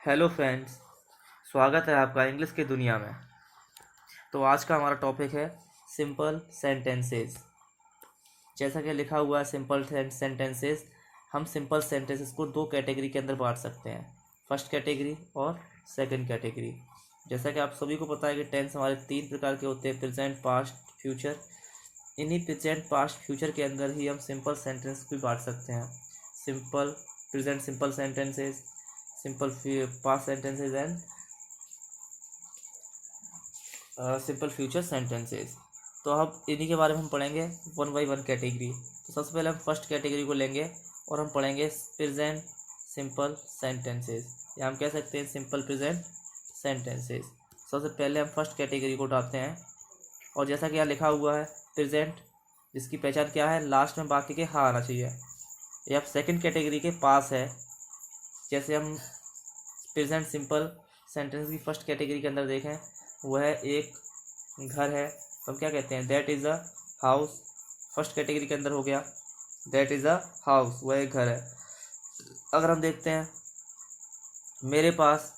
Hello friends. स्वागत है आपका इंग्लिश की दुनिया में। तो आज का हमारा टॉपिक है सिंपल सेंटेंसेस। जैसा कि लिखा हुआ है सिंपल सेंटेंसेस, हम सिंपल सेंटेंसेस को दो कैटेगरी के अंदर बांट सकते हैं, फर्स्ट कैटेगरी और सेकंड कैटेगरी। जैसा कि आप सभी को पता है कि टेंस हमारे तीन प्रकार के होते हैं, प्रेजेंट, पास्ट, फ्यूचर। इन्हीं प्रेजेंट, पास्ट, फ्यूचर के अंदर ही हम सिंपल सेंटेंस भी बांट सकते हैं। Simple present simple sentences, simple past sentences and simple future sentences. तो अब इन्हीं के बारे में हम पढ़ेंगे वन बाई वन कैटेगरी। तो सबसे पहले हम फर्स्ट कैटेगरी को लेंगे और हम पढ़ेंगे प्रेजेंट सिंपल सेंटेंसेस, या हम कह सकते हैं सिंपल प्रेजेंट सेंटेंसेस। सबसे पहले हम फर्स्ट कैटेगरी को उठाते हैं, और जैसा कि यहाँ लिखा हुआ है प्रेजेंट, जिसकी पहचान क्या है, लास्ट में बाकी के हाँ आना चाहिए। यह सेकंड कैटेगरी के पास है। जैसे हम प्रेजेंट सिंपल सेंटेंस की फर्स्ट कैटेगरी के अंदर देखें, वह एक घर है, तो हम क्या कहते हैं, that is a house. First category के अंदर हो गया दैट इज़ अ हाउस, वह एक घर है। अगर हम देखते हैं मेरे पास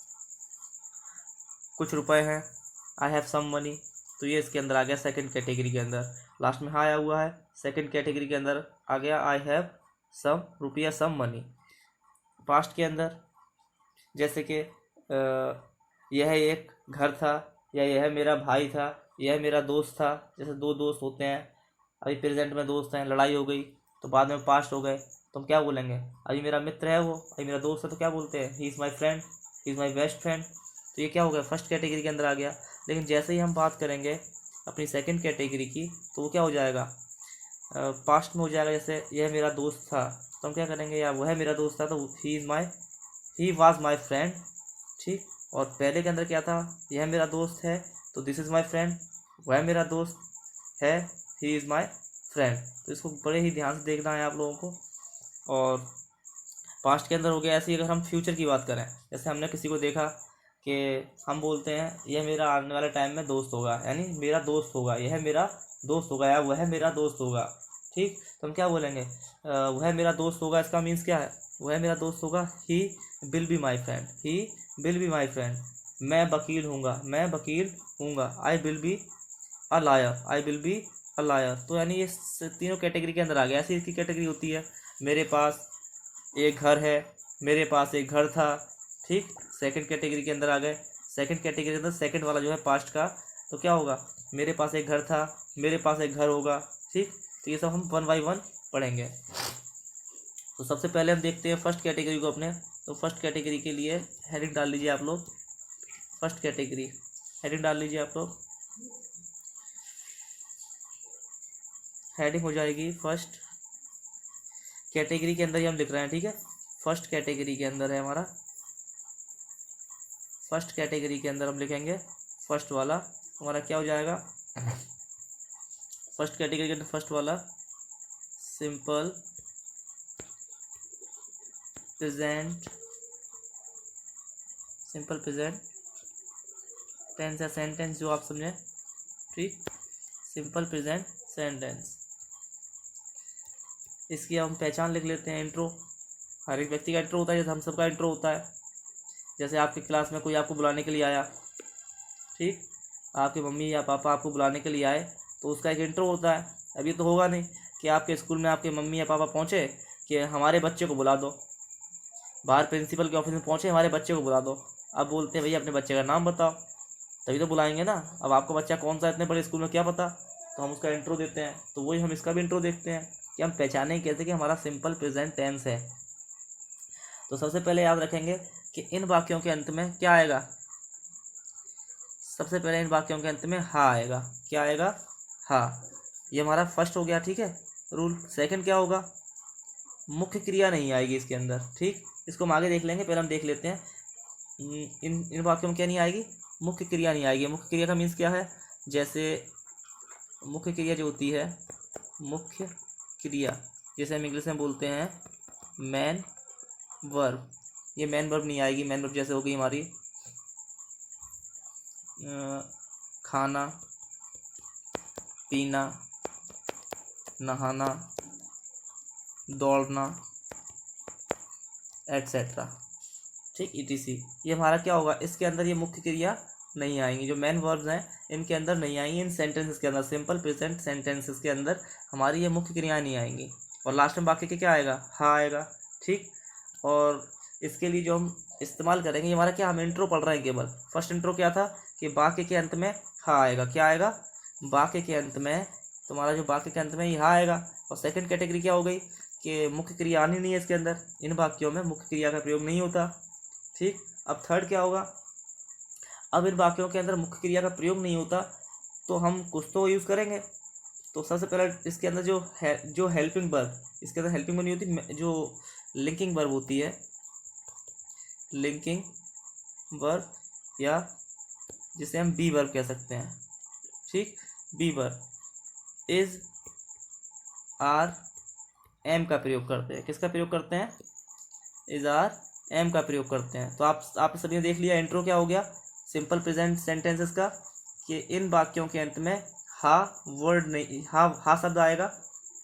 कुछ रुपए हैं, आई हैव सम मनी, तो ये इसके अंदर आ गया सेकंड कैटेगरी के अंदर। लास्ट में हाँ आया हुआ है, सेकंड कैटेगरी के अंदर आ गया आई हैव सम रुपया, सम मनी। पास्ट के अंदर जैसे कि यह एक घर था, या यह मेरा भाई था, यह मेरा दोस्त था। जैसे दो दोस्त होते हैं, अभी प्रेजेंट में दोस्त हैं, लड़ाई हो गई तो बाद में पास्ट हो गए, तो हम क्या बोलेंगे, अभी मेरा मित्र है, वो अभी मेरा दोस्त है, तो क्या बोलते हैं, ही is my friend, he is my best friend. तो ये क्या हो गया, फर्स्ट कैटेगरी के अंदर आ गया। लेकिन जैसे ही हम बात करेंगे अपनी सेकंड कैटेगरी की, तो वो क्या हो जाएगा, पास्ट में हो जाएगा। जैसे यह मेरा दोस्त था, तो हम क्या करेंगे, या वह मेरा दोस्त था, तो ही वॉज माई फ्रेंड। ठीक। और पहले के अंदर क्या था, यह मेरा दोस्त है, तो दिस इज़ माई फ्रेंड, वह मेरा दोस्त है, ही इज़ माई फ्रेंड। तो इसको बड़े ही ध्यान से देखना है आप लोगों को। और पास्ट के अंदर हो गया। ऐसे ही अगर हम फ्यूचर की बात करें, जैसे हमने किसी को देखा कि हम बोलते हैं यह मेरा आने वाले टाइम में दोस्त होगा, यानी मेरा दोस्त होगा, यह मेरा दोस्त होगा, या वह मेरा दोस्त होगा। ठीक। तो हम क्या बोलेंगे, वह मेरा दोस्त होगा, इसका मीन्स क्या है, वह मेरा दोस्त होगा, he will be my friend, he will be my friend. मैं वकील हूँगा, मैं वकील हूँगा, I will be a lawyer, I will be a lawyer. तो यानी ये तीनों कैटेगरी के अंदर आ गया। ऐसी इसकी कैटेगरी होती है, मेरे पास एक घर है, मेरे पास एक घर था। ठीक। सेकंड कैटेगरी के अंदर आ गए। सेकंड कैटेगरी के अंदर सेकंड वाला जो है पास्ट का, तो क्या होगा, मेरे पास एक घर था, मेरे पास एक घर होगा। ठीक। तो ये सब हम वन बाई वन पढ़ेंगे। तो सबसे पहले हम देखते हैं फर्स्ट कैटेगरी को अपने। तो फर्स्ट कैटेगरी के लिए हेडिंग डाल लीजिए आप लोग, फर्स्ट कैटेगरी हेडिंग डाल लीजिए आप लोग। हेडिंग हो जाएगी फर्स्ट कैटेगरी के अंदर ही हम लिख रहे हैं। ठीक है। फर्स्ट कैटेगरी के अंदर है हमारा, फर्स्ट कैटेगरी के अंदर हम लिखेंगे फर्स्ट वाला, हमारा क्या हो जाएगा, फर्स्ट कैटेगरी के अंदर फर्स्ट वाला simple present, simple present tense या सेंटेंस जो आप समझें। ठीक। सिंपल प्रेजेंट सेंटेंस, इसकी हम पहचान लिख लेते हैं। इंट्रो, हर एक व्यक्ति का इंट्रो होता है, जैसे हम सबका इंट्रो होता है। जैसे आपकी क्लास में कोई आपको बुलाने के लिए आया, ठीक, आपकी मम्मी या पापा आपको बुलाने के लिए आए, तो उसका एक इंट्रो होता है। अभी तो होगा नहीं कि आपके स्कूल में आपके मम्मी या पापा पहुँचे कि हमारे बच्चे को बुला दो, बाहर प्रिंसिपल के ऑफिस में पहुँचे हमारे बच्चे को बुला दो। अब बोलते हैं भैया अपने बच्चे का नाम बताओ, तभी तो बुलाएंगे ना। अब आपका बच्चा कौन सा, इतने बड़े स्कूल में क्या पता, तो हम उसका इंट्रो देते हैं। तो वही हम इसका भी इंट्रो देखते हैं कि हम पहचानें कैसे कि हमारा सिंपल प्रेजेंट टेंस है। तो सबसे पहले याद रखेंगे कि इन वाक्यों के अंत में क्या आएगा, सबसे पहले इन वाक्यों के अंत में हा आएगा। क्या आएगा, हा। ये हमारा फर्स्ट हो गया। ठीक है, रूल। सेकंड क्या होगा, मुख्य क्रिया नहीं आएगी इसके अंदर। ठीक। इसको हम आगे देख लेंगे, पहले हम देख लेते हैं इन इन वाक्यों में क्या नहीं आएगी, मुख्य क्रिया नहीं आएगी। मुख्य क्रिया का मीन्स क्या है, जैसे मुख्य क्रिया जो होती है, मुख्य क्रिया जैसे हम इंग्लिश में बोलते हैं मैन वर्ब, ये मैन वर्ब नहीं आएगी। मैन वर्ब जैसे हो गई हमारी खाना, पीना, नहाना, दौड़ना, एट्सेट्रा। ठीक, ETC। ये हमारा क्या होगा, इसके अंदर ये मुख्य क्रिया नहीं आएंगी, जो मेन वर्ब्स हैं इनके अंदर नहीं आएंगी, इन सेंटेंसेस के अंदर, सिंपल प्रेजेंट सेंटेंसेस के अंदर हमारी ये मुख्य क्रिया नहीं आएंगी। और लास्ट में बाकी के क्या आएगा, हाँ आएगा। ठीक, और इसके लिए जो हम इस्तेमाल करेंगे, ये हमारा क्या, हम इंट्रो पढ़ रहे हैं केवल। फर्स्ट इंट्रो क्या था कि वाक्य के अंत में हाँ आएगा, क्या आएगा, वाक्य के अंत में तुम्हारा जो वाक्य के अंत में ये हाँ आएगा। और सेकंड कैटेगरी क्या हो गई कि मुख्य क्रिया आनी नहीं है इसके अंदर, इन वाक्यों में मुख्य क्रिया का प्रयोग नहीं होता। ठीक, अब थर्ड क्या होगा, अब इन वाक्यों के अंदर मुख्य क्रिया का प्रयोग नहीं होता तो हम कुछ तो यूज़ करेंगे। तो सबसे पहले इसके अंदर जो हेल्पिंग वर्ब, इसके अंदर हेल्पिंग वर्ब नहीं होती, जो लिंकिंग वर्ब होती है, लिंकिंग वर्ब, या जिसे हम बी वर्ब कह सकते हैं। ठीक, be verb is, are, am का प्रयोग करते हैं। किसका प्रयोग करते हैं, इज, आर, एम का प्रयोग करते हैं। तो आप सभी ने देख लिया इंट्रो क्या हो गया सिंपल प्रेजेंट सेंटेंसेस का, कि इन वाक्यों के अंत में हा वर्ड नहीं, हा शब्द आएगा,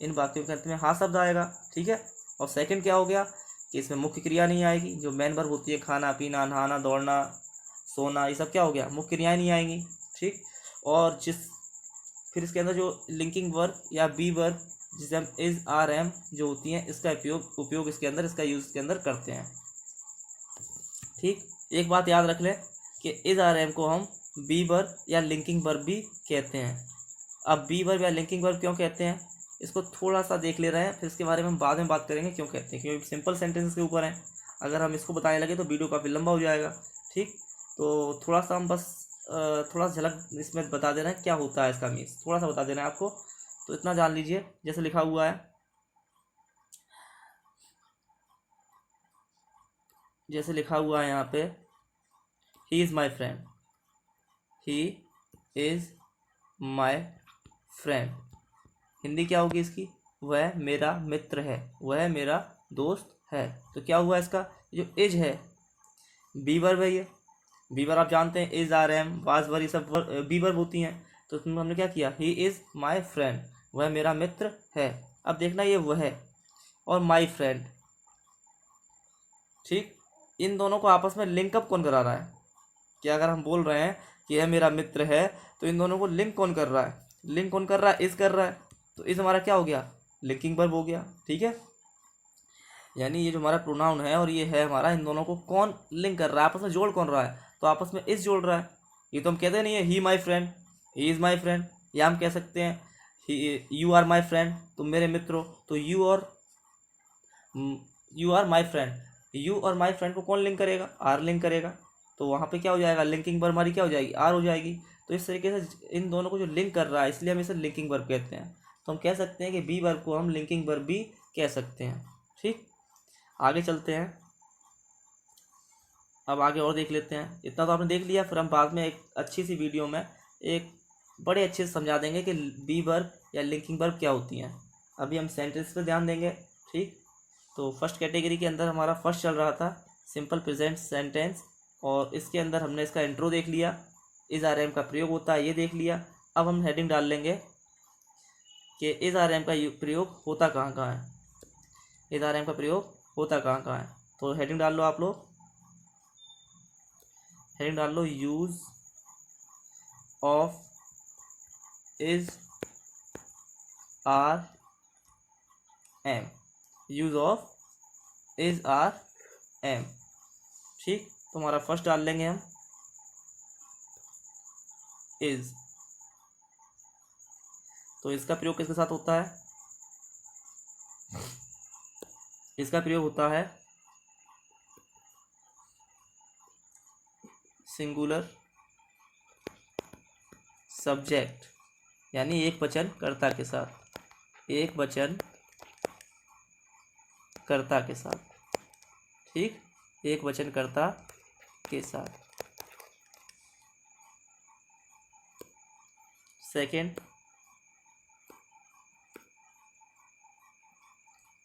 इन वाक्यों के अंत में हा शब्द आएगा। ठीक है, और सेकंड क्या हो गया कि इसमें मुख्य क्रिया नहीं आएगी, जो मेन वर्ब होती है, खाना पीना नहाना दौड़ना सोना, ये सब क्या हो गया, मुख्य क्रियाएं नहीं आएंगी। ठीक, और फिर इसके अंदर जो लिंकिंग वर्ब या बी वर्ब जिसे हम इज, आर, एम जो होती हैं, इसका उपयोग इसके अंदर, इसका यूज इसके अंदर करते हैं। ठीक, एक बात याद रख लें कि इज, आर, एम को हम बी वर्ब या लिंकिंग वर्ब भी कहते हैं। अब बी वर्ब या लिंकिंग वर्ब क्यों कहते हैं, इसको थोड़ा सा देख ले रहे हैं, फिर इसके बारे में हम बाद में बात करेंगे क्यों कहते हैं, क्योंकि सिंपल सेंटेंस के ऊपर है। अगर हम इसको बताने लगे तो वीडियो काफ़ी लंबा हो जाएगा। ठीक, तो थोड़ा सा हम बस थोड़ा सा झलक इसमें बता दे रहे हैं क्या होता है इसका मीन्स, थोड़ा सा बता देना है आपको, तो इतना जान लीजिए। जैसे लिखा हुआ है, जैसे लिखा हुआ है यहाँ पे, ही is my friend, he is my friend, Hindi क्या होगी इसकी, वह मेरा मित्र है, वह मेरा दोस्त है। तो क्या हुआ इसका, जो इज है बी वर्ब है, ये बी वर्ब आप जानते हैं, इज, आर, एम, वाज, वर, ये सब बी वर्ब होती हैं। तो उसमें हमने क्या किया, ही इज़ माई फ्रेंड, वह मेरा मित्र है। अब देखना ये वह है और माई फ्रेंड, ठीक, इन दोनों को आपस में लिंकअप कौन करा रहा है, कि अगर हम बोल रहे हैं कि यह मेरा मित्र है तो इन दोनों को लिंक कौन कर रहा है, लिंक कौन कर रहा है, इस कर रहा है। तो इस हमारा क्या हो गया, लिंकिंग वर्ब हो गया। ठीक है, यानी ये जो हमारा प्रोनाउन है और ये है हमारा, इन दोनों को कौन लिंक कर रहा है, आपस में जोड़ कौन रहा है, तो आपस में इस जोड़ रहा है। ये तो हम कहते नहीं है he my friend, he is my friend, या हम कह सकते हैं यू आर माई फ्रेंड, तुम मेरे मित्र हो। तो you are my friend, you are my friend को कौन लिंक करेगा, आर लिंक करेगा। तो वहाँ पे क्या हो जाएगा, लिंकिंग वर्ब हमारी क्या हो जाएगी, आर हो जाएगी। तो इस तरीके से इन दोनों को जो लिंक कर रहा है, इसलिए हम इसे लिंकिंग वर्ब कहते हैं। तो हम कह सकते हैं कि बी वर्ब को हम लिंकिंग वर्ब भी कह सकते हैं। ठीक, आगे चलते हैं, अब आगे और देख लेते हैं। इतना तो आपने देख लिया, फिर हम बाद में एक अच्छी सी वीडियो में एक बड़े अच्छे से समझा देंगे कि बी वर्ब या लिंकिंग वर्ब क्या होती हैं। अभी हम सेंटेंस पे ध्यान देंगे। ठीक, तो फर्स्ट कैटेगरी के अंदर हमारा फर्स्ट चल रहा था सिंपल प्रेजेंट सेंटेंस, और इसके अंदर हमने इसका इंट्रो देख लिया, इज, आर, एम का प्रयोग होता है ये देख लिया। अब हम हेडिंग डाल लेंगे कि इज, आर, एम का प्रयोग होता कहाँ कहाँ है, इज, आर, एम का प्रयोग होता कहाँ कहाँ है। तो हेडिंग डाल लो आप लोग, हेडिंग डाल लो, use of is, are, am, use of is, are, am. ठीक, तो हमारा फर्स्ट डाल लेंगे हम इज, तो इसका प्रयोग किसके साथ होता है, इसका प्रयोग होता है सिंगुलर सब्जेक्ट, यानी एक वचन कर्ता के साथ, एक वचन कर्ता के साथ। ठीक, एक वचन कर्ता के साथ। सेकंड,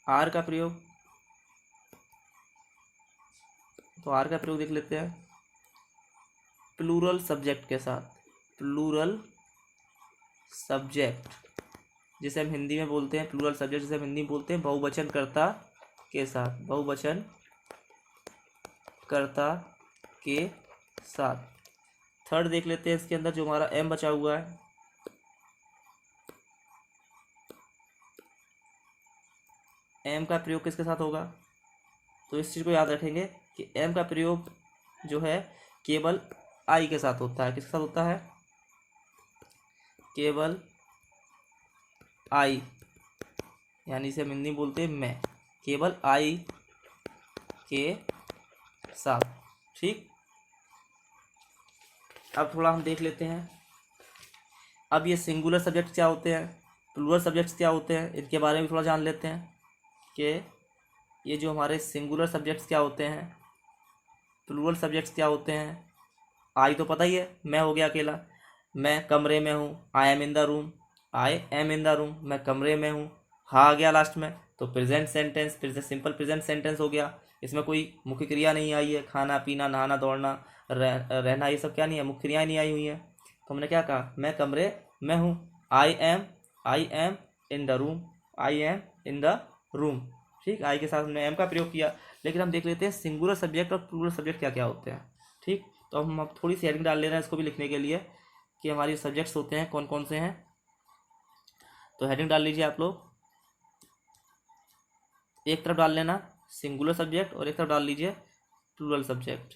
आर का प्रयोग, तो आर का प्रयोग देख लेते हैं प्लूरल सब्जेक्ट के साथ, प्लूरल सब्जेक्ट जिसे हम हिंदी में बोलते हैं, प्लूरल सब्जेक्ट जिसे हम हिंदी में बोलते हैं बहुवचन कर्ता के साथ, बहुवचन कर्ता के साथ। थर्ड देख लेते हैं इसके अंदर जो हमारा एम बचा हुआ है, एम का प्रयोग किसके साथ होगा, तो इस चीज़ को याद रखेंगे कि एम का प्रयोग जो है केवल आई के साथ होता है। किसके साथ होता है, केवल आई, यानी इसे हम हिंदी में बोलते हैं मैं, केवल आई के साथ। ठीक, अब थोड़ा हम देख लेते हैं, अब ये सिंगुलर सब्जेक्ट क्या होते हैं, प्लूरल सब्जेक्ट्स क्या होते हैं, इनके बारे में थोड़ा जान लेते हैं कि ये जो हमारे सिंगुलर सब्जेक्ट्स क्या होते हैं, प्लूरल सब्जेक्ट्स क्या होते हैं। आई तो पता ही है, मैं हो गया अकेला, मैं कमरे में हूँ, I am in the room, I am in the room, मैं कमरे में हूँ। हाँ आ गया लास्ट में, तो present sentence, simple present sentence हो गया। इसमें कोई मुख्य क्रिया नहीं आई है, खाना पीना नहाना दौड़ना रहना, ये सब क्या नहीं है, मुख्य क्रियाएँ नहीं आई हुई हैं। तो हमने क्या कहा, मैं कमरे में हूँ, I am in the room, I am in the room. ठीक, आई के साथ हमने एम का प्रयोग किया। लेकिन हम देख लेते हैं सिंगुलर सब्जेक्ट और प्लूरल सब्जेक्ट क्या क्या होते हैं। ठीक, तो हम अब थोड़ी सी हेडिंग डाल ले रहे हैं इसको भी लिखने के लिए कि हमारे सब्जेक्ट्स होते हैं कौन कौन से हैं। तो हेडिंग डाल लीजिए आप लोग, एक तरफ डाल लेना सिंगुलर सब्जेक्ट और एक तरफ डाल लीजिए प्लूरल सब्जेक्ट।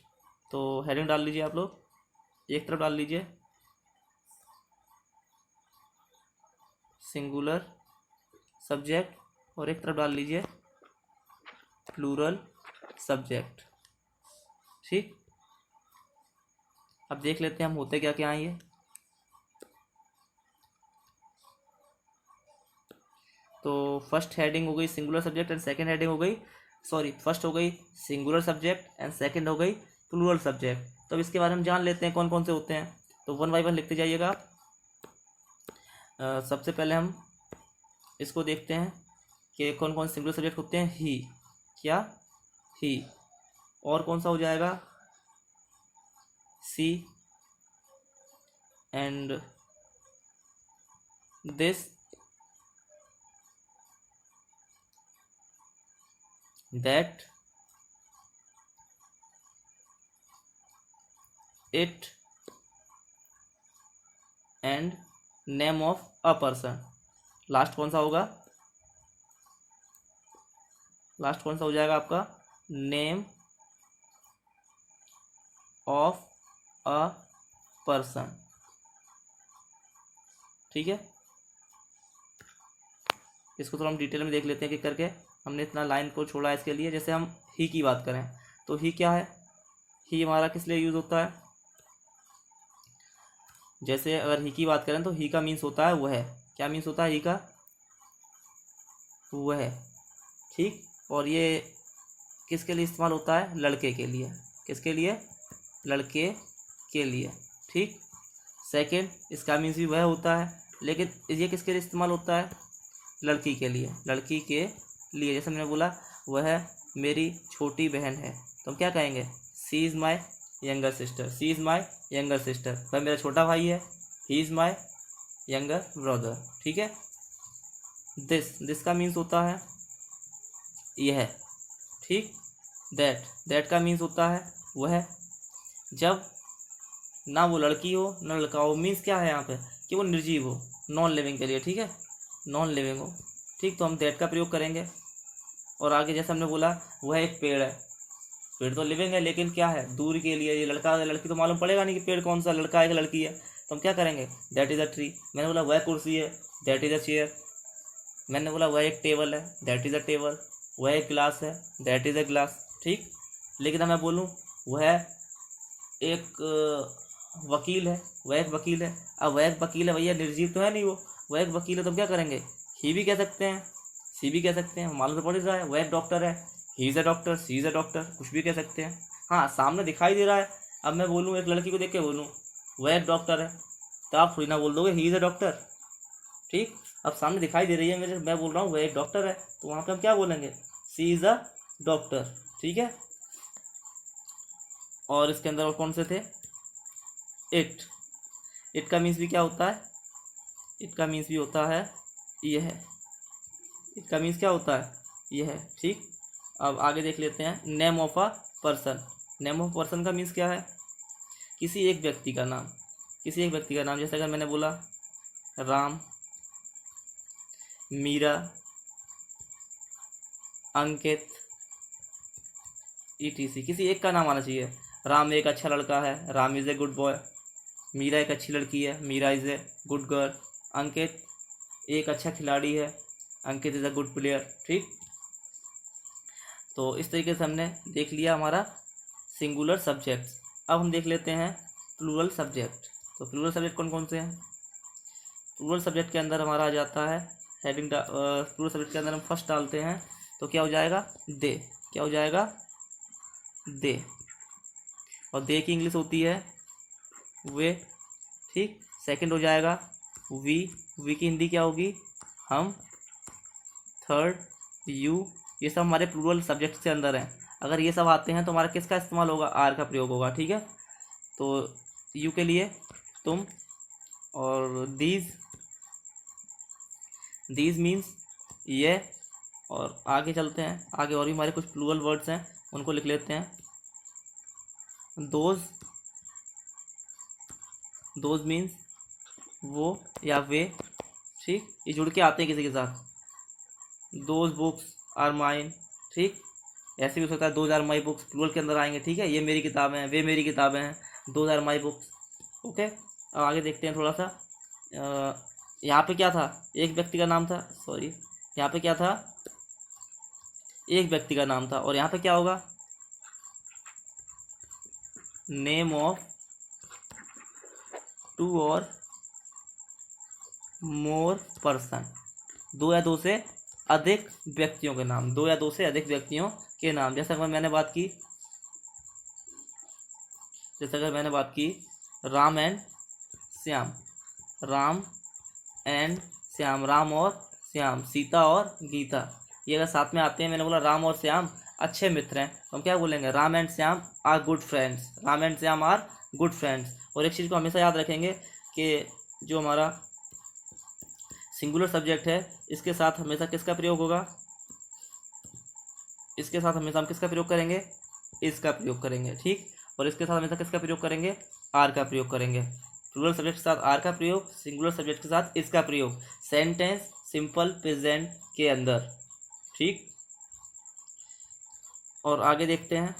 तो हेडिंग डाल लीजिए आप लोग, एक तरफ डाल लीजिए सिंगुलर सब्जेक्ट और एक तरफ डाल लीजिए प्लूरल सब्जेक्ट। ठीक, अब देख लेते हैं हम होते क्या क्या हैं ये। तो फर्स्ट हेडिंग हो गई singular subject and second heading हो गई, सॉरी फर्स्ट हो गई सिंगुलर सब्जेक्ट एंड सेकंड हो गई प्लूरल सब्जेक्ट। तो अब इसके बारे में जान लेते हैं कौन कौन से होते हैं। तो वन बाई वन लिखते जाइएगा। सबसे पहले हम इसको देखते हैं कि कौन कौन सिंगुलर सब्जेक्ट होते हैं। ही, क्या, ही। और कौन सा हो जाएगा, she and this, that, it and name of a person. Last कौन सा होगा, लास्ट कौन सा हो जाएगा आपका, नेम ऑफ अ पर्सन। ठीक है, इसको थोड़ा हम डिटेल में देख लेते हैं कि करके हमने इतना लाइन को छोड़ा है इसके लिए। जैसे हम ही की बात करें तो ही क्या है, ही हमारा किस लिए यूज़ होता है। जैसे अगर ही की बात करें तो ही का मीन्स होता है वह, क्या मीन्स होता है ही का, वह। ठीक, और ये किसके लिए इस्तेमाल होता है, लड़के के लिए, किसके लिए, लड़के के लिए। ठीक, सेकंड इसका मीन्स भी वह होता है, लेकिन ये किसके लिए इस्तेमाल होता है, लड़की के लिए, लड़की के लिए। जैसे मैंने बोला वह मेरी छोटी बहन है, तो हम क्या कहेंगे, she is my younger sister, she is my younger sister, वह मेरा छोटा भाई है, he is my younger brother. ठीक है, दिस का मीन्स होता है यह। ठीक, दैट का मीन्स होता है वह। जब ना वो लड़की हो ना लड़का हो, मीन्स क्या है यहाँ पे कि वो निर्जीव हो, नॉन लिविंग के लिए। ठीक है, नॉन लिविंग हो। ठीक, तो हम दैट का प्रयोग करेंगे। और आगे जैसे हमने बोला वह एक पेड़ है, पेड़ तो लिविंग है लेकिन क्या है, दूर के लिए। ये लड़का है लड़की तो मालूम पड़ेगा नहीं कि पेड़ कौन सा, लड़का है कि लड़की है, तो हम क्या करेंगे, दैट इज़ अ ट्री। मैंने बोला वह कुर्सी है, दैट इज़ अ चेयर। मैंने बोला वह एक टेबल है, दैट इज़ अ टेबल। वह एक ग्लास है, दैट इज़ अ ग्लास। ठीक, लेकिन अब मैं बोलूँ वह एक वकील है, वह एक वकील है। अब वह एक वकील है भैया, निर्जीव तो है नहीं वो, वह एक वकील है, तो हम क्या करेंगे, ही भी कह सकते हैं, सी भी कह सकते हैं, मालूम तो पड़ रहा है। वह एक डॉक्टर है, he is a doctor, she is a doctor, कुछ भी कह सकते हैं। हाँ, सामने दिखाई दे रहा है। अब मैं बोलूँ एक लड़की को देख के बोलूँ वह एक डॉक्टर है, तो आप थोड़ी ना बोल दोगे ही इज़ अ डॉक्टर। ठीक, अब सामने दिखाई दे रही है मेरे, मैं बोल रहा हूँ वह एक डॉक्टर है, तो वहाँ पे हम क्या बोलेंगे, सी इज़ अ डॉक्टर। ठीक है, और इसके अंदर और कौन से थे, इट का मीन्स भी क्या होता है, इट का मीन्स भी होता है यह, इट का मीन्स क्या होता है, यह। ठीक, अब आगे देख लेते हैं name of a person. Name of person का मीन्स क्या है? किसी एक व्यक्ति का नाम, किसी एक व्यक्ति का नाम। जैसे अगर मैंने बोला राम, मीरा, अंकित, ETC, किसी एक का नाम आना चाहिए। राम एक अच्छा लड़का है, Ram is a good boy. Meera एक अच्छी लड़की है, Meera is a good girl. Ankit एक अच्छा खिलाड़ी है, Ankit is a good player. ठीक, तो इस तरीके से हमने देख लिया हमारा सिंगुलर सब्जेक्ट। अब हम देख लेते हैं प्लूरल सब्जेक्ट। तो प्लूरल सब्जेक्ट कौन कौन से हैं? प्लूरल सब्जेक्ट के अंदर हमारा आ जाता है हेडिंग। प्लूरल सब्जेक्ट के अंदर हम फर्स्ट डालते हैं तो क्या हो जाएगा? दे। क्या हो जाएगा? दे। और दे की इंग्लिश होती है वे। ठीक, सेकंड हो जाएगा वी। वी की हिंदी क्या होगी? हम। Third you. ये सब हमारे प्लूरल सब्जेक्ट से अंदर हैं। अगर ये सब आते हैं तो हमारा किसका इस्तेमाल होगा? आर का प्रयोग होगा। ठीक है, तो यू के लिए तुम, और दीज मीन्स ये। और आगे चलते हैं, आगे और भी हमारे कुछ प्लूरल वर्ड्स हैं, उनको लिख लेते हैं। दोज मीन्स वो या वे। ठीक, ये जुड़ के आते हैं किसी के साथ। Those books are mine. ठीक, ऐसे भी हो सकता है those are my books, plural के अंदर आएंगे। ठीक है, ये मेरी किताबें हैं, वे मेरी किताबें हैं, those are my books. Okay, अब आगे देखते हैं थोड़ा सा। यहाँ पे क्या था? एक व्यक्ति का नाम था, सॉरी, यहाँ पे क्या था? एक व्यक्ति का नाम था। और यहाँ पे क्या होगा? नेम ऑफ टू और मोर पर्सन, दो या दो से अधिक व्यक्तियों के नाम, दो या दो से अधिक व्यक्तियों के नाम। जैसे अगर मैंने बात की राम एंड श्याम, राम एंड श्याम, राम और श्याम, सीता और गीता, ये अगर साथ में आते हैं, मैंने बोला राम और श्याम अच्छे मित्र हैं, तो हम क्या बोलेंगे? Ram and Shyam are good friends. Ram and Shyam are good friends. और एक चीज़ को हमेशा याद रखेंगे कि जो हमारा सिंगुलर सब्जेक्ट है, इसके साथ हमेशा किसका प्रयोग होगा? इसके साथ हमेशा हम किसका प्रयोग करेंगे? इसका प्रयोग करेंगे। ठीक, और इसके साथ हमेशा किसका प्रयोग करेंगे? आर का प्रयोग करेंगे। प्लूरल सब्जेक्ट के साथ आर का प्रयोग, सिंगुलर सब्जेक्ट के साथ इसका प्रयोग, सेंटेंस सिंपल प्रेजेंट के अंदर। ठीक, और आगे देखते हैं।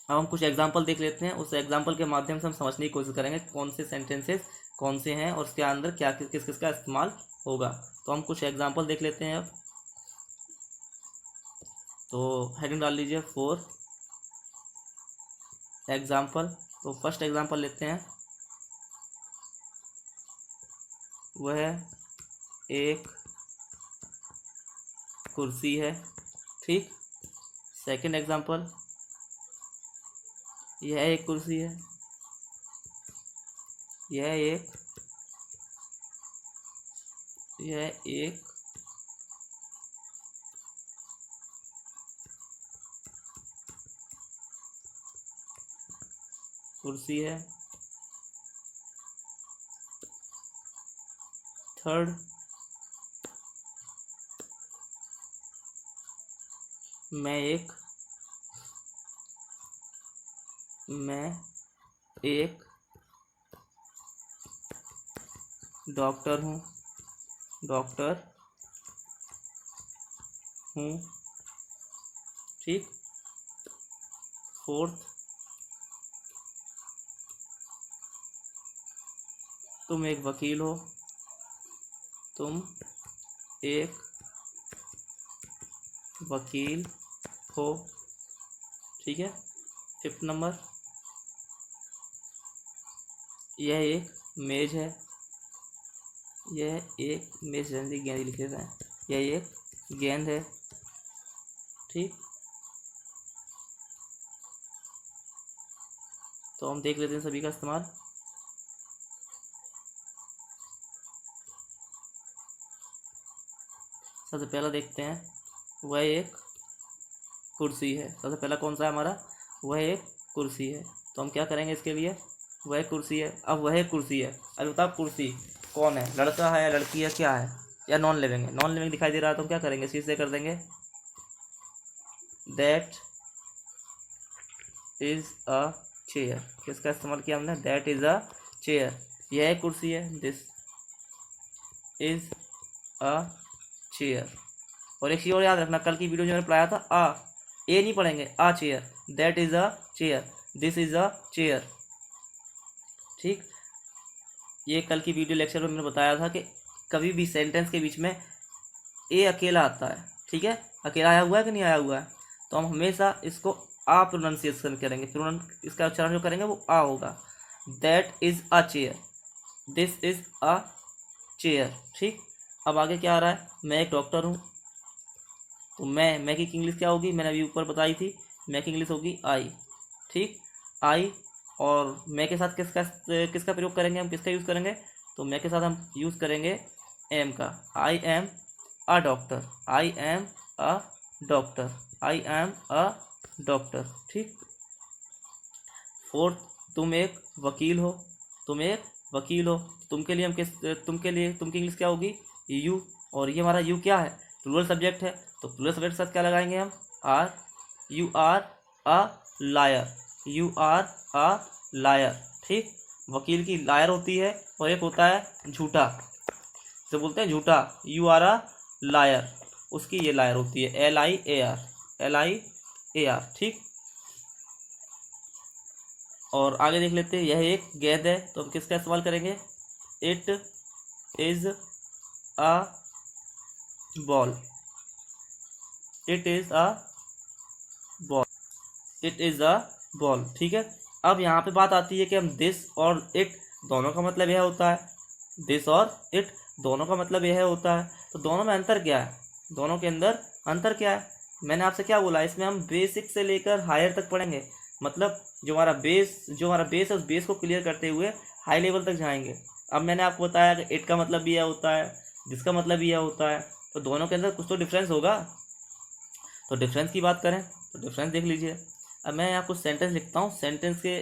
अब हम कुछ एग्जाम्पल देख लेते हैं, उस एग्जाम्पल के माध्यम से हम समझने की कोशिश करेंगे कौन से सेंटेंसेस कौन से हैं और उसके अंदर क्या किस किसका इस्तेमाल होगा। तो हम कुछ एग्जाम्पल देख लेते हैं अब। तो हेडिंग डाल लीजिए 4 एग्जाम्पल। तो फर्स्ट एग्जाम्पल लेते हैं, वह एक कुर्सी है। ठीक, सेकंड एग्जाम्पल, यह एक कुर्सी है, यह एक कुर्सी है। थर्ड, मैं एक डॉक्टर हूँ, ठीक। फोर्थ, तुम एक वकील हो, ठीक है। फिफ्थ नंबर, यह एक मेज है, गेंद लिख लेते हैं, यह एक गेंद है। ठीक, तो हम देख लेते हैं सभी का इस्तेमाल। सबसे पहला देखते हैं, वह एक कुर्सी है। सबसे पहला कौन सा है हमारा? वह एक कुर्सी है। तो हम क्या करेंगे इसके लिए? वह कुर्सी है। अब वह कुर्सी है, अब बताओ कुर्सी कौन है? लड़का है या लड़की है, क्या है? या नॉन लिविंग है? नॉन लिविंग दिखाई दे रहा है तो हम क्या करेंगे? सी से कर देंगे, दैट इज़ अ चेयर। किसका इस्तेमाल किया हमने? That is a chair. यह एक कुर्सी है। This is a chair. और एक चीज़ और याद रखना, कल की वीडियो जो मैंने पढ़ाया था, ए नहीं पढ़ेंगे, a chair. That is a chair, this is a chair. ठीक, ये कल की वीडियो लेक्चर में मैंने बताया था कि कभी भी सेंटेंस के बीच में ए अकेला आता है। ठीक है, अकेला आया हुआ है कि नहीं आया हुआ है, तो हम हमेशा इसको आ प्रोनाउंसिएशन करेंगे। इसका उच्चारण जो करेंगे वो आ होगा। That is a chair, this is a chair. ठीक, अब आगे क्या आ रहा है? मैं एक डॉक्टर हूँ, तो मैं की इंग्लिश क्या होगी? मैंने अभी ऊपर बताई थी, मैं की इंग्लिश होगी आई। ठीक, आई। और मैं के साथ किसका किसका प्रयोग करेंगे हम? किसका यूज़ करेंगे? तो मैं के साथ हम यूज़ करेंगे एम का। I am a doctor, I am a doctor, I am a doctor. ठीक, फोर्थ, तुम एक वकील हो, तुम एक वकील हो। तुम के लिए हम तुम की इंग्लिश क्या होगी? यू। और ये हमारा यू क्या है? प्लूरल सब्जेक्ट है, तो प्लूरल सब्जेक्ट के साथ क्या लगाएंगे हम? Are. You are a liar, you are a liar. ठीक, वकील की लायर होती है और एक होता है झूठा, जो बोलते हैं झूठा। यू आर अ लायर, उसकी ये लायर होती है, L I A R, L I A R. ठीक, और आगे देख लेते हैं। यह एक गेंद है, तो हम किसका इस्तेमाल करेंगे? It is a ball, it is a ball, it is a ball. ठीक है, अब यहाँ पे बात आती है कि हम दिस और इट दोनों का मतलब यह होता है, दिस और इट दोनों का मतलब यह होता है, तो दोनों में अंतर क्या है? दोनों के अंदर अंतर क्या है? मैंने आपसे क्या बोला, इसमें हम बेसिक से लेकर हायर तक पढ़ेंगे। मतलब जो हमारा बेस है, उस बेस को क्लियर करते हुए हाई लेवल तक जाएंगे। अब मैंने आपको बताया कि इट का मतलब भी यह होता है, जिसका मतलब भी यह होता है, तो दोनों के अंदर कुछ तो डिफरेंस होगा। तो डिफरेंस की बात करें तो डिफरेंस देख लीजिए। अब मैं आपको सेंटेंस लिखता हूँ, सेंटेंस के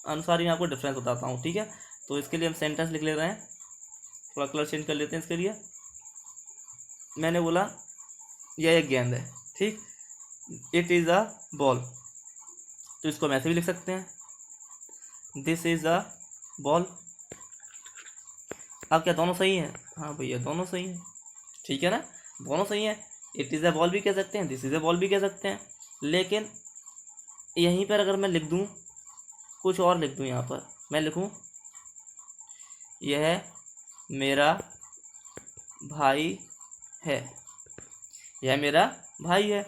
अनुसार ही मैं आपको डिफरेंस बताता हूँ। ठीक है, तो इसके लिए हम सेंटेंस लिख ले रहे हैं, थोड़ा कलर चेंज कर लेते हैं इसके लिए। मैंने बोला यह एक गेंद है। ठीक, इट इज़ अ बॉल, तो इसको हम ऐसे भी लिख सकते हैं, दिस इज़ अ बॉल। अब क्या दोनों सही हैं? हाँ भैया, दोनों सही हैं। ठीक है ना, दोनों सही हैं। इट इज़ अ बॉल भी कह सकते हैं, दिस इज़ अ बॉल भी कह सकते हैं, लेकिन यहीं पर अगर मैं लिख दूँ, कुछ और लिख दूँ, यहाँ पर मैं लिखूँ यह मेरा भाई है, यह मेरा भाई है,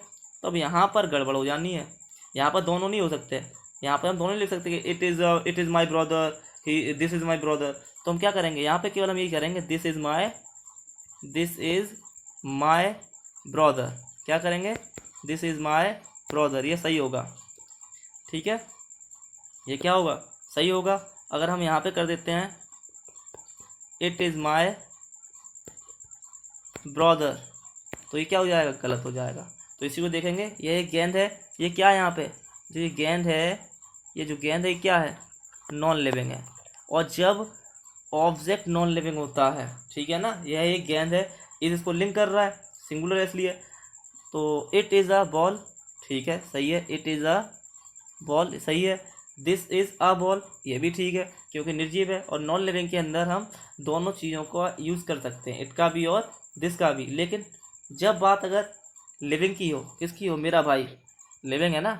तो अब यहाँ पर गड़बड़ हो जानी है। यहाँ पर दोनों नहीं हो सकते, यहाँ पर हम दोनों नहीं लिख सकते कि it is my brother, he this is my brother. तो हम क्या करेंगे? यहाँ पे केवल हम यही करेंगे, दिस इज़ माई ब्रदर। क्या करेंगे? दिस इज़ माई ब्रदर, ये सही होगा। ठीक है, ये क्या होगा? सही होगा। अगर हम यहाँ पे कर देते हैं इट इज़ माई ब्रदर, तो ये क्या हो जाएगा? गलत हो जाएगा। तो इसी को देखेंगे, ये एक गेंद है, ये क्या है? यहाँ पे जो ये गेंद है, ये जो गेंद है, ये क्या है? नॉन लिविंग है। और जब ऑब्जेक्ट नॉन लिविंग होता है, ठीक है ना, यह एक गेंद है, इसको लिंक कर रहा है, सिंगुलर इसलिए, तो इट इज़ अ बॉल। ठीक है, सही है, इट इज़ अ बॉल सही है। दिस इज़ अ बॉल, ये भी ठीक है, क्योंकि निर्जीव है, और नॉन लिविंग के अंदर हम दोनों चीज़ों का यूज़ कर सकते हैं, इट का भी और दिस का भी। लेकिन जब बात अगर लिविंग की हो, किसकी हो? मेरा भाई लिविंग है ना,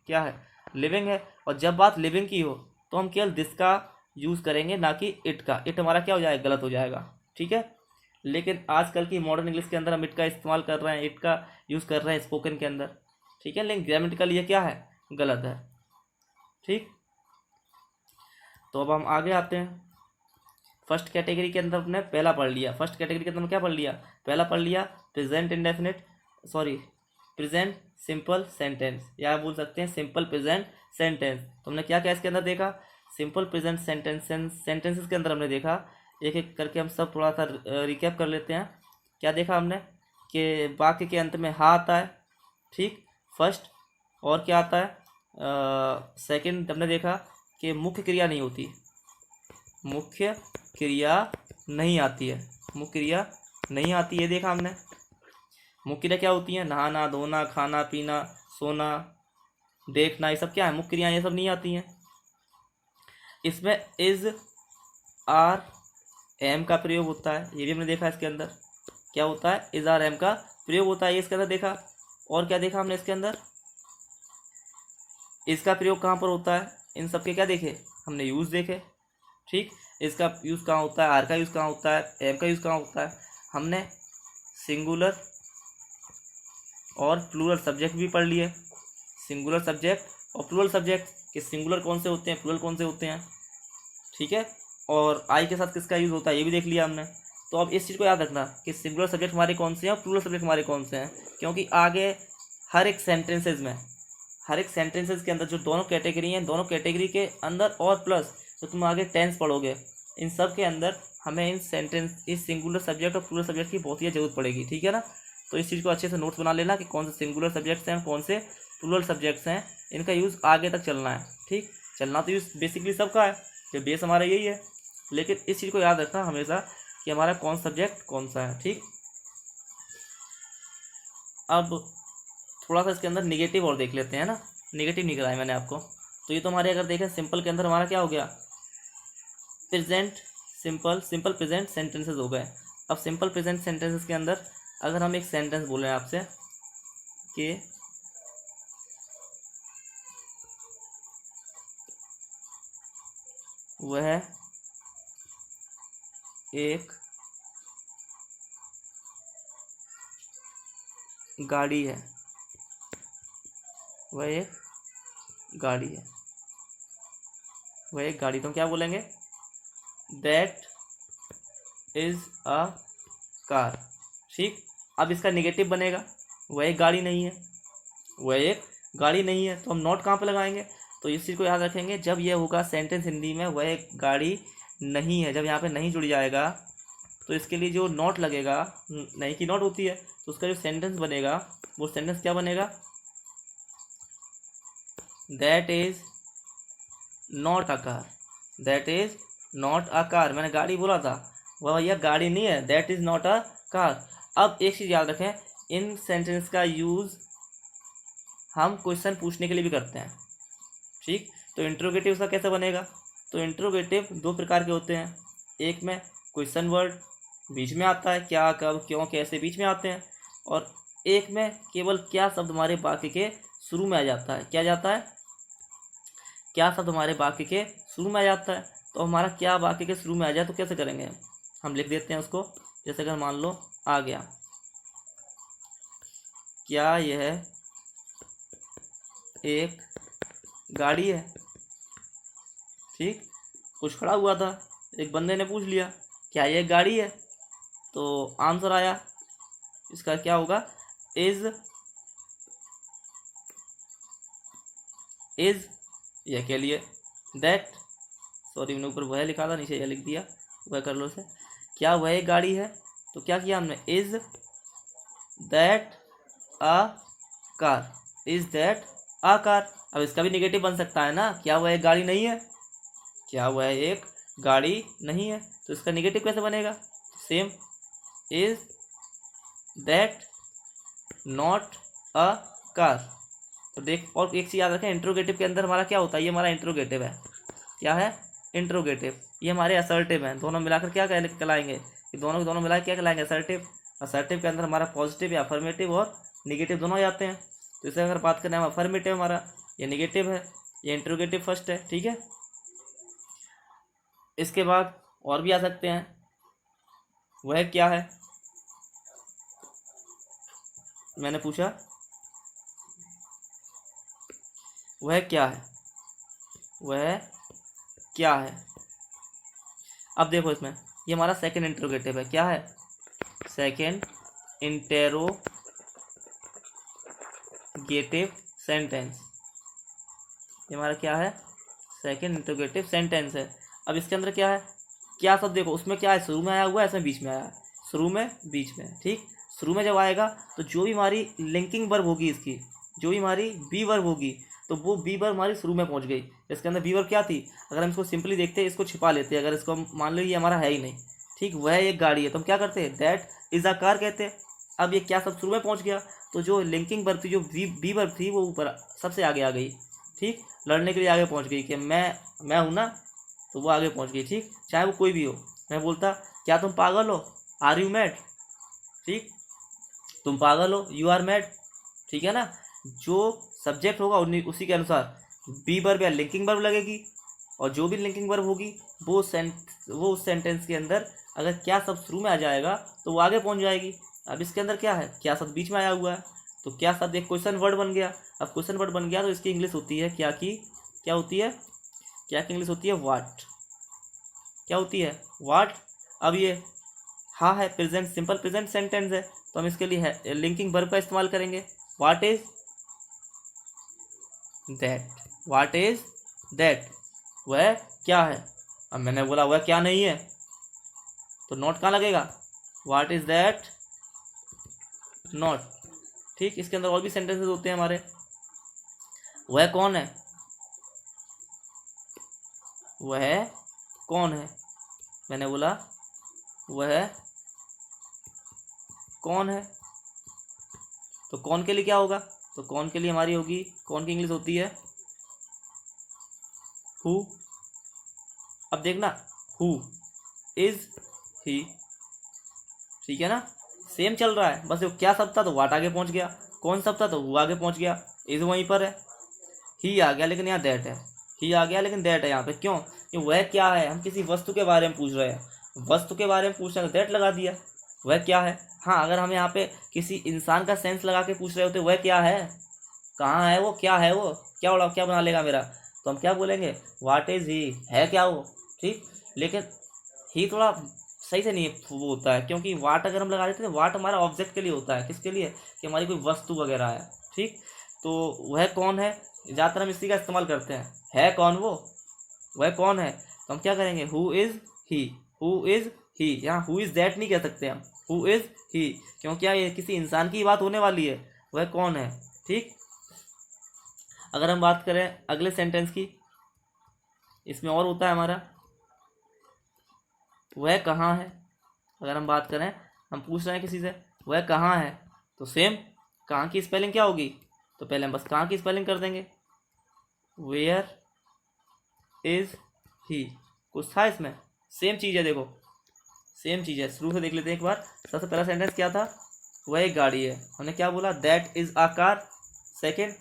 क्या है? लिविंग है। और जब बात लिविंग की हो तो हम केवल दिस का यूज़ करेंगे, ना कि इट का। इट हमारा क्या हो जाएगा? गलत हो जाएगा। ठीक है, लेकिन आजकल की मॉडर्न इंग्लिश के अंदर हम इट का इस्तेमाल कर रहे हैं, इट का यूज़ कर रहे हैं स्पोकन के अंदर। ठीक है, लेकिन ग्रामेटिकल ये क्या है? गलत है। ठीक, तो अब हम आगे आते हैं। फर्स्ट कैटेगरी के अंदर हमने पहला पढ़ लिया, फर्स्ट कैटेगरी के अंदर क्या पढ़ लिया? पहला पढ़ लिया present indefinite, sorry present simple sentence, या बोल सकते हैं सिंपल प्रेजेंट सेंटेंस। तो हमने क्या क्या इसके अंदर देखा? सिंपल प्रेजेंट सेंटेंसेस के अंदर हमने देखा, एक एक करके हम सब थोड़ा सा रिकैप कर लेते हैं। क्या देखा हमने? कि वाक्य के अंत में हा आता है, ठीक, फर्स्ट। और क्या आता है? सेकंड हमने देखा कि मुख्य क्रिया नहीं होती, मुख्य क्रिया नहीं आती है, मुख्य क्रिया नहीं आती है, देखा हमने। मुख्य क्रिया क्या होती है? नहाना, धोना, खाना, पीना, सोना, देखना, ये सब क्या है, मुख्य क्रियाएं, ये सब नहीं आती हैं। इसमें इज, आर, एम का प्रयोग होता है, ये भी हमने देखा इसके अंदर। क्या होता है, इज आर एम का प्रयोग होता है, ये इसके अंदर देखा। और क्या देखा हमने इसके अंदर, इसका प्रयोग कहाँ पर होता है, इन सब के क्या देखे हमने, यूज़ देखे। ठीक, इसका यूज़ कहाँ होता है, आर का यूज़ कहाँ होता है, एम का यूज़ कहाँ होता है। हमने सिंगुलर और प्लूरल सब्जेक्ट भी पढ़ लिए, सिंगुलर सब्जेक्ट और प्लूरल सब्जेक्ट, कि सिंगुलर कौन से होते हैं, प्लूरल कौन से होते हैं। ठीक है, और आई के साथ किसका यूज़ होता है, ये भी देख लिया हमने। तो अब इस चीज़ को याद रखना कि सिंगुलर सब्जेक्ट हमारे कौन से हैं और प्लूरल सब्जेक्ट हमारे कौन से हैं, क्योंकि आगे हर एक सेंटेंसेज में, हर एक सेंटेंसेज के अंदर जो दोनों कैटेगरी हैं, दोनों कैटेगरी के अंदर और प्लस तो तुम आगे टेंस पढ़ोगे, इन सब के अंदर हमें इन सेंटेंस, इस सिंगुलर सब्जेक्ट और प्लूरल सब्जेक्ट की बहुत ही ज़रूरत पड़ेगी। ठीक है ना, तो इस चीज़ को अच्छे से नोट्स बना लेना कि कौन से सिंगुलर सब्जेक्ट्स हैं, कौन से प्लूरल सब्जेक्ट्स हैं, इनका यूज़ आगे तक चलना है। ठीक, चलना तो यूज़ बेसिकली सबका है, जो बेस हमारा यही है, लेकिन इस चीज़ को याद रखना हमेशा कि हमारा कौन सब्जेक्ट कौन सा है। ठीक, अब थोड़ा सा इसके अंदर निगेटिव और देख लेते हैं ना, निगेटिव नहीं कराया मैंने आपको। तो ये तो हमारे अगर देखें सिंपल के अंदर हमारा क्या हो गया, present simple, simple present sentences हो गए। अब सिंपल प्रेजेंट सेंटेंसेस के अंदर अगर हम एक सेंटेंस बोलें आपसे कि वह एक गाड़ी है, वह एक गाड़ी है, वह एक गाड़ी, तो हम क्या बोलेंगे, दैट इज अ कार। ठीक, अब इसका निगेटिव बनेगा, वह एक गाड़ी नहीं है, वह एक गाड़ी नहीं है, तो हम नॉट कहाँ पे लगाएंगे, तो इस चीज़ को याद रखेंगे, जब यह होगा सेंटेंस हिंदी में वह एक गाड़ी नहीं है, जब यहाँ पे नहीं जुड़ जाएगा तो इसके लिए जो नॉट लगेगा, नहीं की नॉट होती है, तो उसका जो सेंटेंस बनेगा वो सेंटेंस क्या बनेगा, that is not a car, that is not a car. मैंने गाड़ी बोला था, वह भैया गाड़ी नहीं है, that is not a car. अब एक चीज़ याद रखें, इन सेंटेंस का यूज़ हम क्वेश्चन पूछने के लिए भी करते हैं। ठीक, तो इंट्रोगेटिव का कैसे बनेगा, तो इंट्रोगेटिव दो प्रकार के होते हैं, एक में क्वेश्चन वर्ड बीच में आता है, क्या, कब, क्यों, कैसे बीच में आते हैं, और एक में केवल क्या शब्द हमारे वाक्य के शुरू में आ जाता है, क्या जाता है, क्या शब्द हमारे वाक्य के शुरू में आ जाता है। तो हमारा क्या वाक्य के शुरू में आ जाए तो कैसे करेंगे, हम लिख देते हैं उसको, जैसे अगर मान लो आ गया, क्या यह एक गाड़ी है। ठीक, कुछ खड़ा हुआ था, एक बंदे ने पूछ लिया क्या यह एक गाड़ी है, तो आंसर आया, इसका क्या होगा, इज, इज यह के लिए, दैट, सॉरी मैंने ऊपर वह लिखा था, नीचे यह लिख दिया, वह कर लो से, क्या वह एक गाड़ी है, तो क्या किया हमने, is that a car, is that a car. अब इसका भी निगेटिव बन सकता है ना, क्या वह एक गाड़ी नहीं है, क्या वह एक गाड़ी नहीं है, तो इसका निगेटिव कैसे बनेगा, same, is that not a car. तो देख, और एक चीज़ याद रखें, इंट्रोगेटिव के अंदर हमारा क्या होता है, ये हमारा इंट्रोगेटिव है, क्या है, इंट्रोगेटिव, ये हमारे असर्टिव हैं, दोनों मिलाकर क्या कहलाएंगे, कि दोनों के दोनों मिलाकर क्या कहलाएंगे, असर्टिव। असर्टिव के अंदर हमारा पॉजिटिव या अफर्मेटिव और निगेटिव दोनों जाते हैं। तो इसे अगर बात करें हम, अफर्मेटिव हमारा, ये निगेटिव है, ये इंट्रोगेटिव फर्स्ट है। ठीक है, इसके बाद और भी आ सकते हैं, वह क्या है, मैंने पूछा वह क्या है, वह क्या है। अब देखो इसमें, ये हमारा सेकंड इंट्रोगेटिव है, क्या है, सेकंड इंटेरोगेटिव सेंटेंस, ये हमारा क्या है, सेकंड इंट्रोगेटिव सेंटेंस है। अब इसके अंदर क्या है, क्या सब देखो, उसमें क्या है, शुरू में आया हुआ है, इसमें बीच में आया है, शुरू में बीच में। ठीक, शुरू में जब आएगा तो जो भी हमारी लिंकिंग वर्ब होगी, इसकी जो भी हमारी बी वर्ब होगी, तो वो बी वर्ब हमारी शुरू में पहुंच गई। इसके अंदर बी वर्ब क्या थी, अगर हम इसको सिंपली देखते हैं, इसको छिपा लेते हैं, अगर इसको मान लो ये हमारा है ही नहीं, ठीक, वह एक गाड़ी है, तो हम क्या करते हैं, दैट इज अ कार कहते हैं। अब ये क्या सब शुरू में पहुंच गया, तो जो लिंकिंग वर्ब थी, जो बी वर्ब थी, वो ऊपर सबसे आगे आ गई। ठीक, लड़ने के लिए आगे पहुंच गई कि मैं हूँ ना, तो वो आगे पहुंच गई। ठीक, चाहे वो कोई भी हो। मैं बोलता क्या तुम पागल हो, आर यू मैड। ठीक, तुम पागल हो, यू आर मैड। ठीक है ना, जो सब्जेक्ट होगा उसी के अनुसार बी वर्ब या लिंकिंग वर्ब लगेगी, और जो भी लिंकिंग वर्ब होगी वो उस सेंटेंस के अंदर अगर क्या शब्द शुरू में आ जाएगा तो वो आगे पहुंच जाएगी। अब इसके अंदर क्या है, क्या शब्द बीच में आया हुआ है, तो क्या शब्द एक क्वेश्चन वर्ड बन गया। अब क्वेश्चन वर्ड बन गया तो इसकी इंग्लिश होती है क्या होती है, क्या की इंग्लिश होती है, वाट। क्या होती है, वाट। अब ये हाँ है, प्रेजेंट, सिंपल प्रेजेंट सेंटेंस है, तो हम इसके लिए है लिंकिंग वर्ब का इस्तेमाल करेंगे। What is that, what is that, वह क्या है। अब मैंने बोला वह क्या नहीं है, तो नॉट कहाँ लगेगा, वाट इज दैट नॉट। ठीक, इसके अंदर और भी सेंटेंसेस होते हैं हमारे। वह कौन है, वह कौन है, मैंने बोला वह कौन है, तो कौन के लिए क्या होगा, तो कौन के लिए हमारी होगी, कौन की इंग्लिश होती है हु। अब देखना, हु इज ही। ठीक है ना, सेम चल रहा है, बस वो क्या शब्द था तो वाट आगे पहुंच गया, कौन शब्द था तो हु आगे पहुंच गया, इज वहीं पर है, ही आ गया लेकिन यहाँ दैट है, ही आ गया लेकिन दैट है यहाँ पे। क्यों, कि वह क्या है, हम किसी वस्तु के बारे में पूछ रहे हैं, वस्तु के बारे में पूछ रहे हैं तो दैट लगा दिया, वह क्या है। हाँ, अगर हम यहाँ पे किसी इंसान का सेंस लगा के पूछ रहे होते वह क्या है, कहाँ है वो, क्या है वो, क्या बना लेगा मेरा, तो हम क्या बोलेंगे, वाट इज ही, है क्या वो। ठीक, लेकिन ही थोड़ा सही से नहीं वो होता है, क्योंकि वाट अगर हम लगा देते हैं, वाट हमारा ऑब्जेक्ट के लिए होता है, किसके लिए, कि हमारी कोई वस्तु वगैरह है। ठीक, तो वह कौन है, ज़्यादातर हम इसी का इस्तेमाल करते हैं, है कौन वो, वह कौन है, तो हम क्या करेंगे, who is he, who is he. यहाँ हु इज़ दैट नहीं कह सकते हम, हु इज़ ही, क्योंकि यहाँ ये किसी इंसान की बात होने वाली है, वह कौन है। ठीक, अगर हम बात करें अगले सेंटेंस की, इसमें और होता है हमारा वह कहाँ है। अगर हम बात करें, हम पूछ रहे हैं किसी से वह कहाँ है, तो सेम कहाँ की स्पेलिंग क्या होगी, तो पहले हम बस कहाँ की स्पेलिंग कर देंगे, वेयर इज ही। कुछ था इसमें, सेम चीज़ है, देखो सेम चीज़ है। शुरू से देख लेते हैं एक बार। सबसे पहला सेंटेंस क्या था, वह एक गाड़ी है, हमने क्या बोला, that is a car. Second,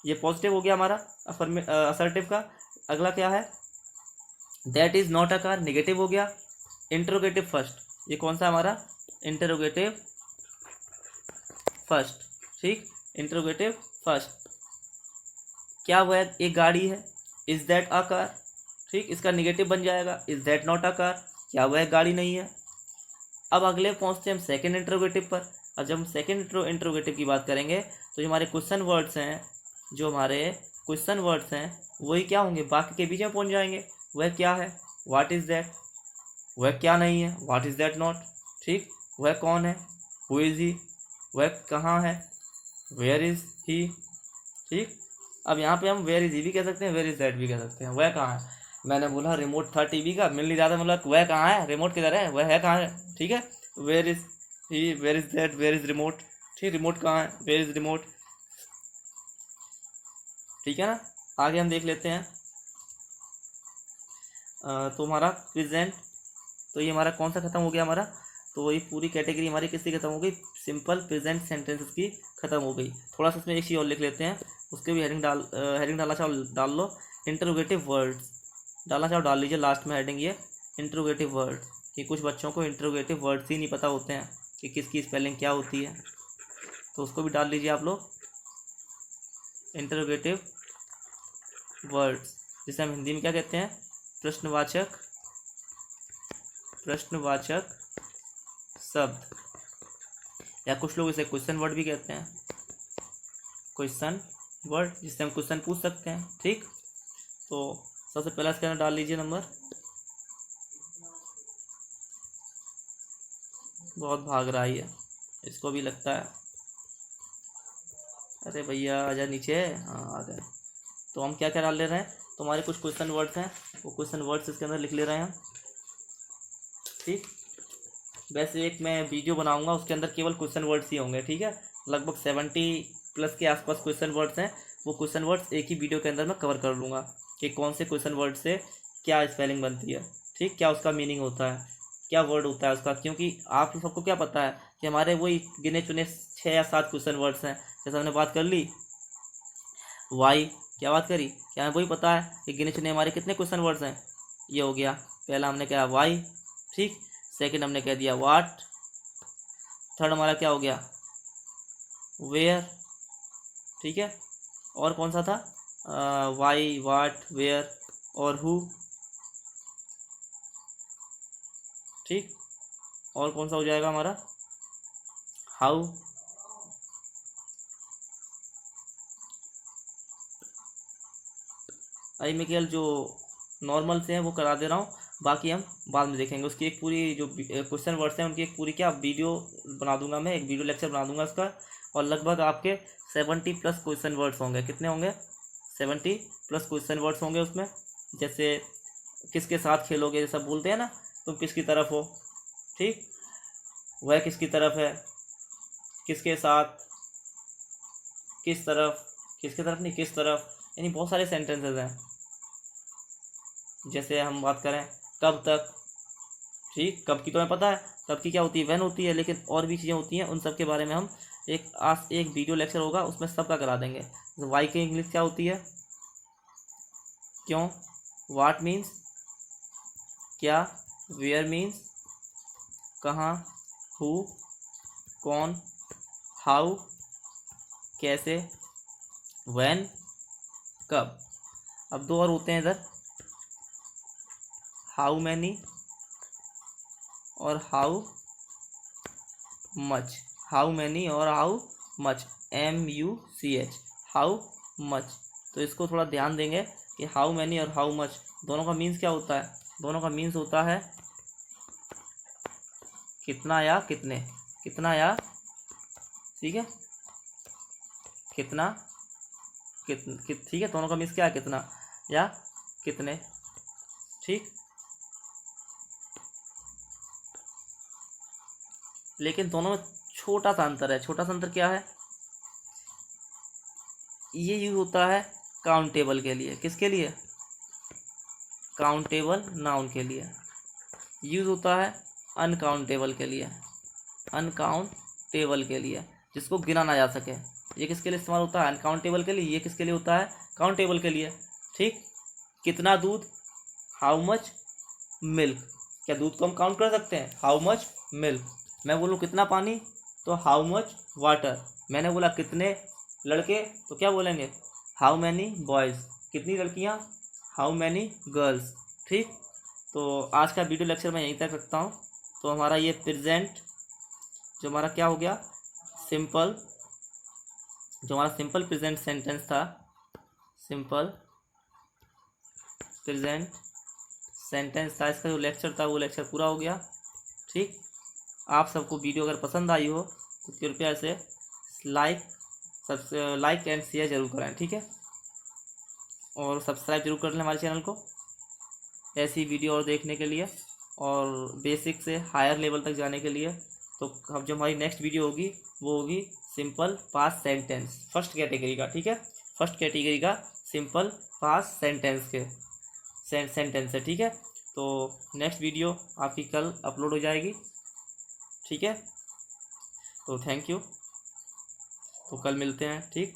ये पॉजिटिव हो गया हमारा असर्टिव का। अगला क्या है, that is not a car, negative हो गया। इंटरोगेटिव फर्स्ट, ये कौन सा हमारा, इंटरोगेटिव फर्स्ट। ठीक, इंटरोगेटिव फर्स्ट, क्या वह एक गाड़ी है, इज दैट अ कार। ठीक, इसका निगेटिव बन जाएगा, is that not a car, क्या वह गाड़ी नहीं है। अब अगले पहुंचते हैं हम सेकेंड इंटरोगेटिव पर। और जब हम सेकेंड इंटरोगेटिव की बात करेंगे तो जो हमारे क्वेश्चन वर्ड्स हैं, वही क्या होंगे, बाकी के बीच में पहुंच जाएंगे। वह क्या है, व्हाट इज दैट, वह क्या नहीं है, व्हाट इज दैट नॉट। ठीक, वह कौन है, हु इज ही, वह कहाँ है, वेयर इज ही। ठीक, अब यहाँ पे हम वेयर इज ही भी कह सकते हैं, वेयर इज दैट भी कह सकते हैं। वह कहाँ है, मैंने बोला रिमोट था टीवी का, मिल नहीं रहा था, मतलब वह कहाँ है, रिमोट किधर है, वह है कहाँ है। ठीक है, where is he, where is that, where is remote. ठीक, रिमोट कहाँ है, वेयर इज रिमोट। ठीक है ना, आगे हम देख लेते हैं। तो हमारा प्रेजेंट, तो ये हमारा कौन सा खत्म हो गया हमारा, तो वही पूरी कैटेगरी हमारी किसकी खत्म हो गई, सिंपल प्रेजेंट सेंटेंसेस की खत्म हो गई। थोड़ा सा इसमें एक चीज़ और लिख लेते हैं, उसके भी हेडिंग डालना चाहो डाल लो। इंटरोगेटिव वर्ड्स डालना चाहो डाल लीजिए, लास्ट में हेडिंग ये इंटरोगेटिव वर्ड, कि कुछ बच्चों को इंटरोगेटिव वर्ड्स ही नहीं पता होते हैं कि किसकी स्पेलिंग क्या होती है, तो उसको भी डाल लीजिए आप लोग, इंटरोगेटिव वर्ड्स, जिसे हम हिंदी में क्या कहते हैं, प्रश्नवाचक शब्द, या कुछ लोग इसे क्वेश्चन वर्ड भी कहते हैं, क्वेश्चन वर्ड, जिससे हम क्वेश्चन पूछ सकते हैं। ठीक, तो सबसे पहला इसके अंदर डाल लीजिए नंबर, बहुत भाग रहा है, इसको भी लगता है, अरे भैया आजा नीचे, हाँ आ गए। तो हम क्या क्या डाल ले रहे हैं, तो हमारे कुछ क्वेश्चन वर्ड्स हैं, वो क्वेश्चन वर्ड्स इसके अंदर लिख ले रहे हैं हम। ठीक, वैसे एक मैं वीडियो बनाऊंगा, उसके अंदर केवल क्वेश्चन वर्ड्स ही होंगे, ठीक है। लगभग 70+ के आसपास क्वेश्चन वर्ड्स हैं। वो क्वेश्चन वर्ड्स एक ही वीडियो के अंदर मैं कवर कर लूँगा कि कौन से क्वेश्चन वर्ड से क्या स्पेलिंग बनती है, ठीक, क्या उसका मीनिंग होता है, क्या वर्ड होता है उसका। क्योंकि आप सबको क्या पता है कि हमारे वही गिने चुने 6 या 7 क्वेश्चन वर्ड्स हैं। जैसे हमने बात कर ली वाई, क्या बात करी, क्या हमें वही पता है कि गिने चुने हमारे कितने क्वेश्चन वर्ड्स हैं। ये हो गया, पहला हमने कहा वाई, ठीक। सेकंड हमने कह दिया वाट। थर्ड हमारा क्या हो गया, वेयर, ठीक है। और कौन सा था, वाई, वाट, वेयर और हु, ठीक। और कौन सा हो जाएगा हमारा, हाउ। अभी मैं केवल जो नॉर्मल से हैं वो करा दे रहा हूँ, बाकी हम बाद में देखेंगे। उसकी एक पूरी जो क्वेश्चन वर्ड्स हैं उनकी एक पूरी क्या वीडियो बना दूंगा मैं, एक वीडियो लेक्चर बना दूंगा उसका। और लगभग आपके 70+ क्वेश्चन वर्ड्स होंगे। कितने होंगे, 70+ क्वेश्चन वर्ड्स होंगे उसमें। जैसे किसके साथ खेलोगे, जैसा बोलते हैं ना, तुम किसकी तरफ हो, ठीक, वह किसकी तरफ है, किसके साथ, किस तरफ, किसके तरफ नहीं किस तरफ, यानी बहुत सारे सेंटेंसेस हैं। जैसे हम बात करें कब तक, ठीक, कब की तो हमें पता है, कब की क्या होती है, वैन होती है, लेकिन और भी चीज़ें होती हैं, उन सब के बारे में हम एक वीडियो लेक्चर होगा उसमें सबका करा देंगे। तो वाई की इंग्लिश क्या होती है, क्यों, वाट मीन्स क्या, वेयर मीन्स कहाँ, हु कौन, हाउ कैसे, व्हेन कब। अब दो और होते हैं इधर, हाउ मैनी और हाउ मच। हाउ मैनी और how much, MUCH, how much. तो इसको थोड़ा ध्यान देंगे कि हाउ मैनी और हाउ मच दोनों का मीन्स क्या होता है। दोनों का मीन्स होता है कितना या कितने, कितना या, ठीक है, कितना ठीक है, दोनों का मीन्स क्या है, कितना या कितने, ठीक। लेकिन दोनों में छोटा सा अंतर है। छोटा सा अंतर क्या है, ये यूज होता है काउंटेबल के लिए, किसके लिए, काउंटेबल नाउन के लिए। यूज होता है अनकाउंटेबल के लिए, अनकाउंटेबल के लिए, जिसको गिना ना जा सके। ये किसके लिए इस्तेमाल होता है, अनकाउंटेबल के लिए। ये किसके लिए होता है, काउंटेबल के लिए, ठीक। कितना दूध, हाउ मच मिल्क, क्या दूध को हम काउंट कर सकते हैं, हाउ मच मिल्क। मैं बोलूँ कितना पानी, तो हाउ मच वाटर। मैंने बोला कितने लड़के, तो क्या बोलेंगे, हाउ मैनी बॉयज़। कितनी लड़कियाँ, हाउ मैनी गर्ल्स, ठीक। तो आज का वीडियो लेक्चर मैं यहीं तक रखता हूँ। तो हमारा ये प्रेजेंट जो हमारा क्या हो गया, सिंपल, जो हमारा सिंपल प्रेजेंट सेंटेंस था, सिंपल प्रेजेंट सेंटेंस था, इसका जो लेक्चर था वो लेक्चर पूरा हो गया, ठीक। आप सबको वीडियो अगर पसंद आई हो तो कृपया इसे लाइक एंड शेयर जरूर करें, ठीक है। और सब्सक्राइब जरूर कर लें हमारे चैनल को, ऐसी वीडियो और देखने के लिए और बेसिक से हायर लेवल तक जाने के लिए। तो अब जो हमारी नेक्स्ट वीडियो होगी वो होगी simple past sentence, first category का, ठीक है। फर्स्ट कैटेगरी का सिंपल पास्ट सेंटेंस के सेंटेंस है, ठीक है। तो नेक्स्ट वीडियो आपकी कल अपलोड हो जाएगी, ठीक है। तो थैंक यू, तो कल मिलते हैं, ठीक।